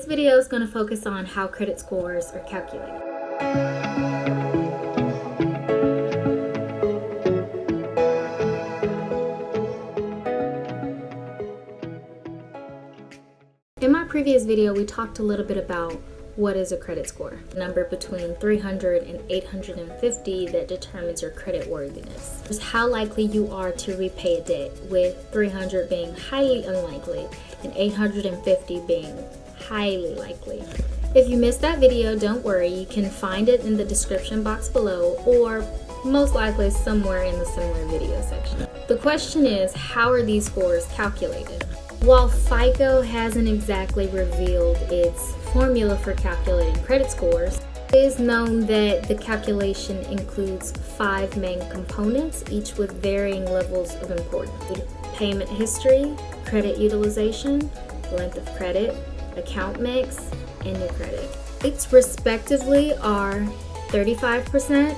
video is going to focus on how credit scores are calculated. In my previous video, we talked a little bit about what is a credit score, a number between 300 and 850 that determines your credit worthiness. It's how likely you are to repay a debt, with 300 being highly unlikely and 850 being highly likely. If you missed that video, don't worry, you can find it in the description box below, or most likely somewhere in the similar video section. The question is, how are these scores calculated? While FICO hasn't exactly revealed its formula for calculating credit scores, it is known that the calculation includes 5 main components, each with varying levels of importance: payment history, credit utilization, length of credit, account mix, and new credit. Rates respectively are 35%,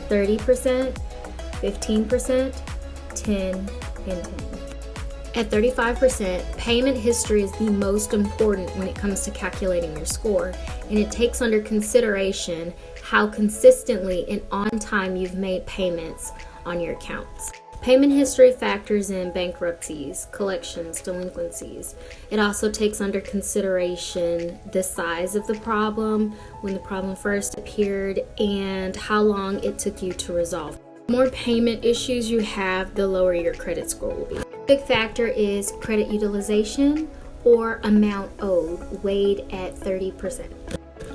30%, 15%, 10, and 10. At 35%, payment history is the most important when it comes to calculating your score, and it takes under consideration how consistently and on time you've made payments on your accounts. Payment history factors in bankruptcies, collections, delinquencies. It also takes under consideration the size of the problem, when the problem first appeared, and how long it took you to resolve. The more payment issues you have, the lower your credit score will be. A big factor is credit utilization, or amount owed, weighed at 30%.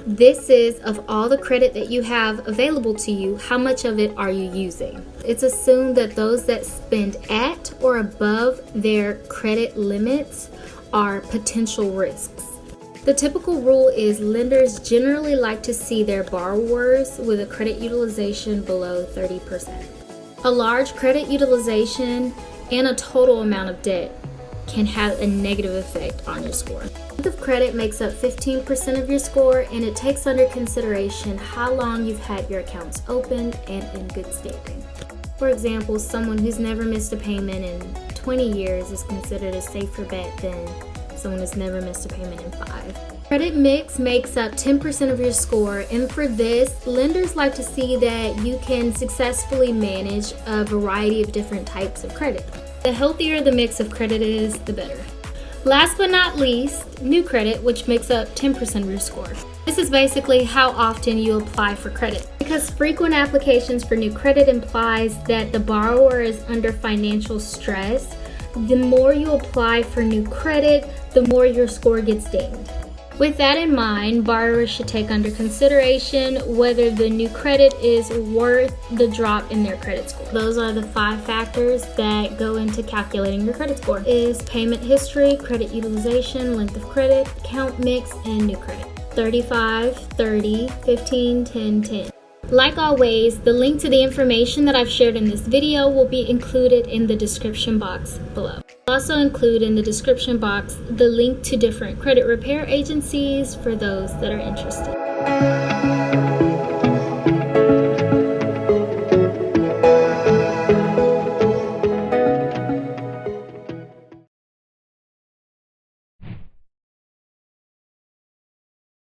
This is, of all the credit that you have available to you, how much of it are you using? It's assumed that those that spend at or above their credit limits are potential risks. The typical rule is lenders generally like to see their borrowers with a credit utilization below 30%. A large credit utilization and a total amount of debt can have a negative effect on your score. Length of credit makes up 15% of your score, and it takes under consideration how long you've had your accounts opened and in good standing. For example, someone who's never missed a payment in 20 years is considered a safer bet than someone who's never missed a payment in 5. Credit mix makes up 10% of your score, and for this, lenders like to see that you can successfully manage a variety of different types of credit. The healthier the mix of credit is, the better. Last but not least, new credit, which makes up 10% of your score. This is basically how often you apply for credit. Because frequent applications for new credit implies that the borrower is under financial stress, the more you apply for new credit, the more your score gets dinged. With that in mind, borrowers should take under consideration whether the new credit is worth the drop in their credit score. Those are the 5 factors that go into calculating your credit score: is payment history, credit utilization, length of credit, account mix, and new credit. 35, 30, 15, 10, 10. Like always, the link to the information that I've shared in this video will be included in the description box below. I'll also include in the description box the link to different credit repair agencies for those that are interested.